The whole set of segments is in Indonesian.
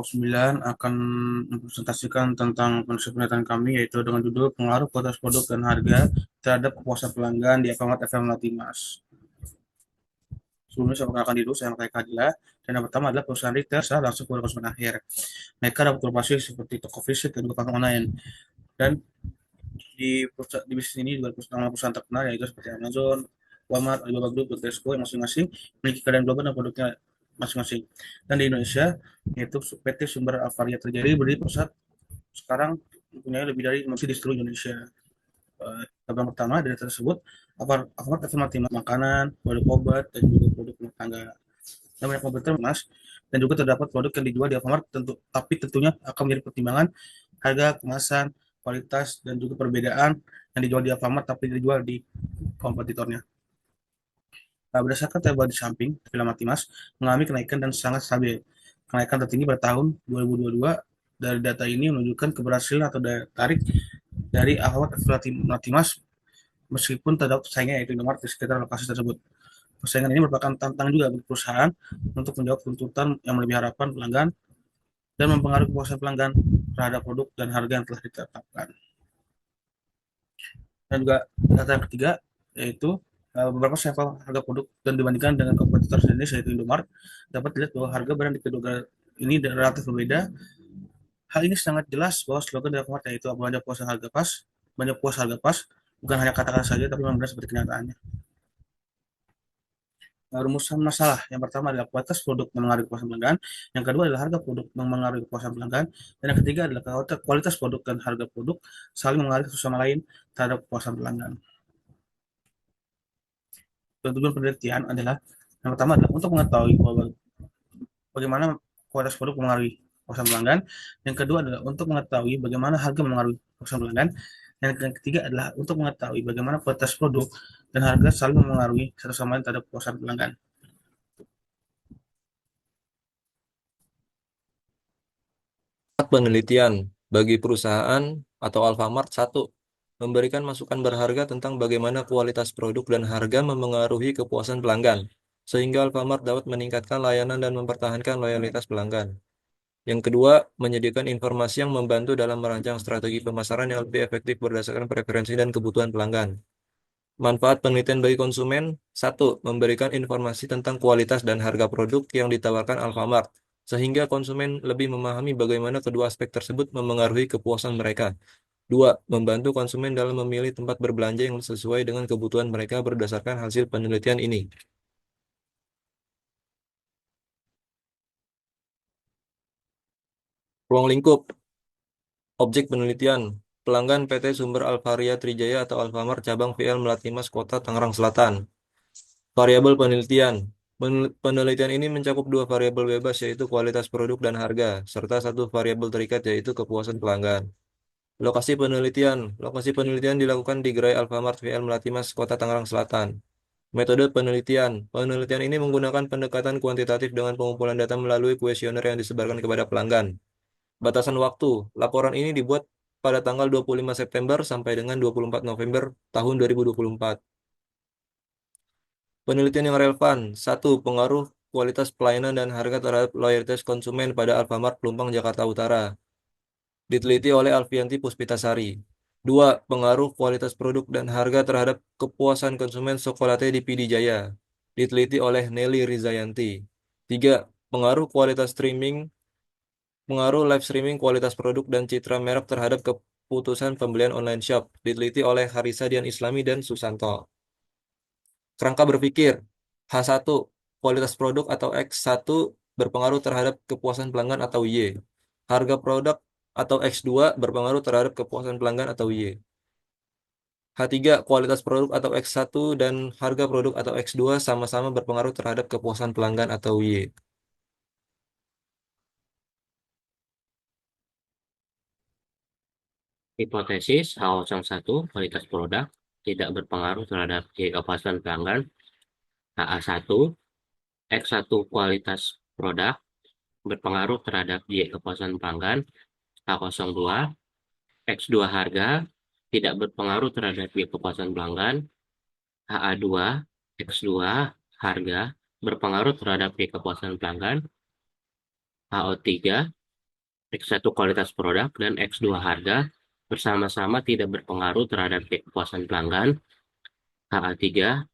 9 akan mempresentasikan tentang konsep penelitian kami, yaitu dengan judul pengaruh kualitas produk dan harga terhadap kepuasan pelanggan di Alfamart FM Latimas. Sebelumnya saya perkenalkan diri dulu, saya Makaila Kadila, dan yang pertama adalah perusahaan retail secara langsung kepada konsumen akhir. Mereka dapat beroperasi seperti toko fisik dan juga platform online. Dan di bisnis ini juga perusahaan terkenal, yaitu seperti Amazon, Walmart, Alibaba Group, dan Tesco yang masing-masing memiliki keadaan global dan produknya masing-masing. Dan di Indonesia, yaitu PT Sumber Alvaria terjadi berdiri pusat sekarang mempunyai lebih dari 5 di seluruh Indonesia. Cabang pertama dari tersebut Alfamart alternatif makanan, produk obat, dan juga produk rumah tangga. Dan banyak kompetitor mas, dan juga terdapat produk yang dijual di Alfamart tapi tentunya akan menjadi pertimbangan harga, kemasan, kualitas, dan juga perbedaan yang dijual di Alfamart tapi dijual di kompetitornya. Nah, berdasarkan tabel di samping, film Matimas mengalami kenaikan dan sangat stabil. Kenaikan tertinggi pada tahun 2022. Dari data ini menunjukkan keberhasilan atau daya tarik dari Alfamart Matimas meskipun terdapat persaingan yaitu Indomaret di sekitar lokasi tersebut. Persaingan ini merupakan tantangan juga bagi perusahaan untuk menjawab tuntutan yang melebihi harapan pelanggan dan mempengaruhi kepuasan pelanggan terhadap produk dan harga yang telah ditetapkan. Dan juga data yang ketiga yaitu beberapa sampel harga produk dan dibandingkan dengan kompetitor sendiri yaitu Indomaret, dapat dilihat bahwa harga brand di kedua ini relatif berbeda. Hal ini sangat jelas bahwa slogan dari Alfamart yaitu belanja puas harga pas, belanja puas harga pas, bukan hanya kata-kata saja tapi memang benar seperti kenyataannya. Rumusan masalah. Yang pertama adalah kualitas produk mengaruhi kepuasan pelanggan, yang kedua adalah harga produk mengaruhi kepuasan pelanggan, dan yang ketiga adalah kualitas produk dan harga produk saling mengaruhi satu sama lain terhadap kepuasan pelanggan. Tujuan penelitian adalah yang pertama adalah untuk mengetahui bagaimana kualitas produk mengaruhi kepuasan pelanggan, yang kedua adalah untuk mengetahui bagaimana harga mengaruhi kepuasan pelanggan, dan yang ketiga adalah untuk mengetahui bagaimana kualitas produk dan harga saling mengaruhi satu sama lain terhadap kepuasan pelanggan. Penelitian bagi perusahaan atau Alfamart. Satu, memberikan masukan berharga tentang bagaimana kualitas produk dan harga memengaruhi kepuasan pelanggan, sehingga Alfamart dapat meningkatkan layanan dan mempertahankan loyalitas pelanggan. Yang kedua, menyediakan informasi yang membantu dalam merancang strategi pemasaran yang lebih efektif berdasarkan preferensi dan kebutuhan pelanggan. Manfaat penelitian bagi konsumen. Satu, memberikan informasi tentang kualitas dan harga produk yang ditawarkan Alfamart, sehingga konsumen lebih memahami bagaimana kedua aspek tersebut memengaruhi kepuasan mereka. Dua, membantu konsumen dalam memilih tempat berbelanja yang sesuai dengan kebutuhan mereka berdasarkan hasil penelitian ini. Ruang lingkup. Objek penelitian. Pelanggan PT Sumber Alvaria Trijaya atau Alfamart cabang VL Melati Mas Kota Tangerang Selatan. Variabel penelitian. Penelitian ini mencakup dua variabel bebas yaitu kualitas produk dan harga, serta satu variabel terikat yaitu kepuasan pelanggan. Lokasi penelitian. Lokasi penelitian dilakukan di Gerai Alfamart VL Melati Mas, Kota Tangerang Selatan. Metode penelitian. Penelitian ini menggunakan pendekatan kuantitatif dengan pengumpulan data melalui kuesioner yang disebarkan kepada pelanggan. Batasan waktu. Laporan ini dibuat pada tanggal 25 September sampai dengan 24 November tahun 2024. Penelitian yang relevan. Satu, pengaruh kualitas pelayanan dan harga terhadap loyalitas konsumen pada Alfamart Pelumpang Jakarta Utara. Diteliti oleh Alfianti Puspitasari. Dua, pengaruh kualitas produk dan harga terhadap kepuasan konsumen Sokolate di PD Jaya. Diteliti oleh Nelly Rizayanti. Tiga, pengaruh live streaming kualitas produk dan citra merek terhadap keputusan pembelian online shop. Diteliti oleh Harisa Dian Islami dan Susanto. Kerangka berpikir. H1, kualitas produk atau X1 berpengaruh terhadap kepuasan pelanggan atau Y. Harga produk atau X2 berpengaruh terhadap kepuasan pelanggan atau Y. H3, kualitas produk atau X1 dan harga produk atau X2 sama-sama berpengaruh terhadap kepuasan pelanggan atau Y. Hipotesis H01 kualitas produk tidak berpengaruh terhadap kepuasan pelanggan. HA1 X1 kualitas produk berpengaruh terhadap kepuasan pelanggan. H02 X2 harga tidak berpengaruh terhadap kepuasan pelanggan. HA2 X2 harga berpengaruh terhadap kepuasan pelanggan. HO3 X1 kualitas produk dan X2 harga bersama-sama tidak berpengaruh terhadap kepuasan pelanggan. HA3,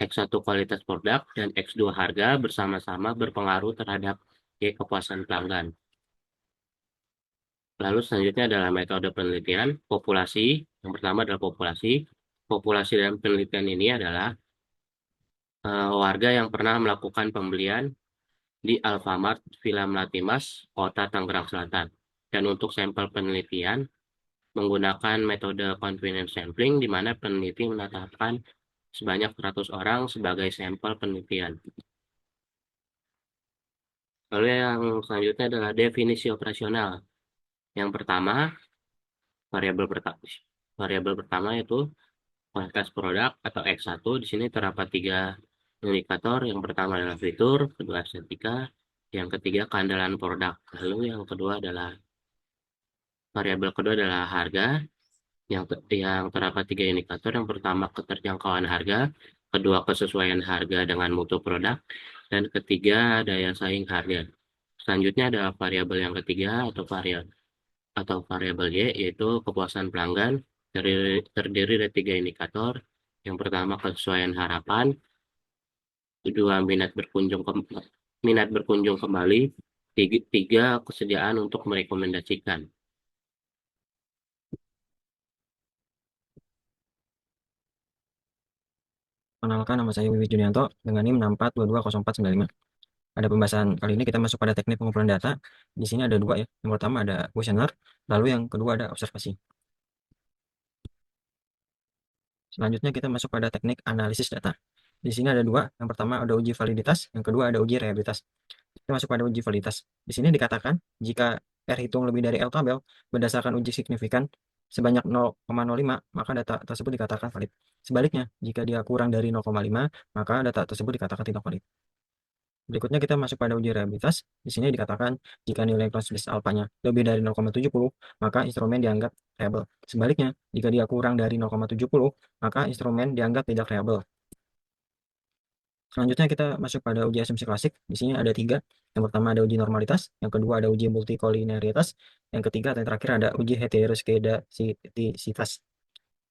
X1 kualitas produk dan X2 harga bersama-sama berpengaruh terhadap kepuasan pelanggan. Lalu selanjutnya adalah metode penelitian populasi. Yang pertama adalah populasi. Populasi dalam penelitian ini adalah warga yang pernah melakukan pembelian di Alfamart Villa Melati Mas, Kota Tangerang Selatan. Dan untuk sampel penelitian menggunakan metode confidence sampling, di mana peneliti menetapkan sebanyak 100 orang sebagai sampel penelitian. Lalu yang selanjutnya adalah definisi operasional. Yang pertama, variabel pertama itu kualitas produk atau X1. Di sini terdapat 3 indikator. Yang pertama adalah fitur, kedua estetika, yang ketiga keandalan produk. Lalu yang kedua adalah variabel kedua adalah harga. Yang terdapat 3 indikator. Yang pertama keterjangkauan harga, kedua kesesuaian harga dengan mutu produk, dan ketiga daya saing harga. Selanjutnya adalah variabel yang ketiga atau variabel Y, yaitu kepuasan pelanggan, terdiri dari 3 indikator. Yang pertama kesesuaian harapan, kedua minat berkunjung kembali, tiga kesediaan untuk merekomendasikan. Perkenalkan, nama saya Wiwi Junianto dengan NIM 64220495. Ada pembahasan kali ini kita masuk pada teknik pengumpulan data. Di sini ada 2 ya. Yang pertama ada kuesioner, lalu yang kedua ada observasi. Selanjutnya kita masuk pada teknik analisis data. Di sini ada 2. Yang pertama ada uji validitas, yang kedua ada uji reliabilitas. Kita masuk pada uji validitas. Di sini dikatakan jika R hitung lebih dari L tabel berdasarkan uji signifikan sebanyak 0,05, maka data tersebut dikatakan valid. Sebaliknya, jika dia kurang dari 0,5, maka data tersebut dikatakan tidak valid. Berikutnya kita masuk pada uji reliabilitas. Di sini dikatakan jika nilai cross list alfanya lebih dari 0,70, maka instrumen dianggap reliable. Sebaliknya, jika dia kurang dari 0,70, maka instrumen dianggap tidak reliable. Selanjutnya kita masuk pada uji asumsi klasik. Di sini ada 3. Yang pertama ada uji normalitas, yang kedua ada uji multikolinearitas, yang ketiga dan terakhir ada uji heteroskedastisitas.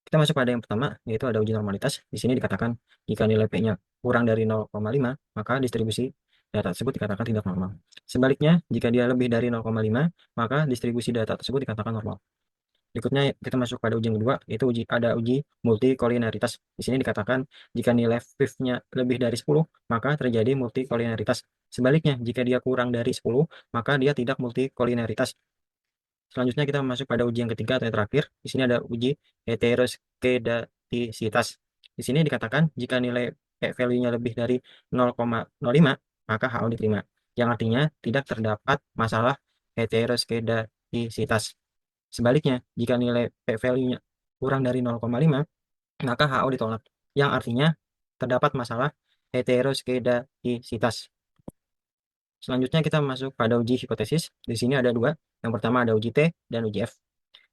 Kita masuk pada yang pertama, yaitu ada uji normalitas. Di sini dikatakan jika nilai P-nya kurang dari 0,5, maka distribusi data tersebut dikatakan tidak normal. Sebaliknya, jika dia lebih dari 0,5, maka distribusi data tersebut dikatakan normal. Berikutnya kita masuk pada uji yang kedua, yaitu ada uji multikolinearitas. Di sini dikatakan jika nilai FIF-nya lebih dari 10, maka terjadi multikolinearitas. Sebaliknya, jika dia kurang dari 10, maka dia tidak multikolinearitas. Selanjutnya kita masuk pada uji yang ketiga atau yang terakhir. Di sini ada uji heteroskedastisitas. Di sini dikatakan jika nilai P-value-nya lebih dari 0,05, maka HO diterima. Yang artinya tidak terdapat masalah heteroskedastisitas. Sebaliknya, jika nilai P-value-nya kurang dari 0,5, maka HO ditolak. Yang artinya terdapat masalah heteroskedastisitas. Selanjutnya kita masuk pada uji hipotesis. Di sini ada 2. Yang pertama ada uji T dan uji F.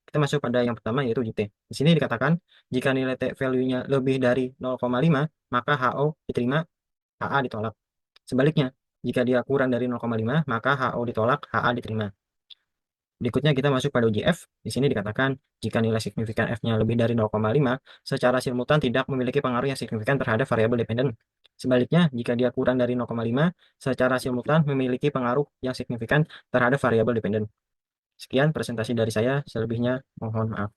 Kita masuk pada yang pertama yaitu uji T. Di sini dikatakan jika nilai T value-nya lebih dari 0,5, maka HO diterima, HA ditolak. Sebaliknya, jika dia kurang dari 0,5, maka HO ditolak, HA diterima. Berikutnya kita masuk pada uji F. Di sini dikatakan jika nilai signifikan F-nya lebih dari 0,5, secara simultan tidak memiliki pengaruh yang signifikan terhadap variabel dependen. Sebaliknya, jika dia kurang dari 0,5, secara simultan memiliki pengaruh yang signifikan terhadap variabel dependen. Sekian presentasi dari saya, selebihnya mohon maaf.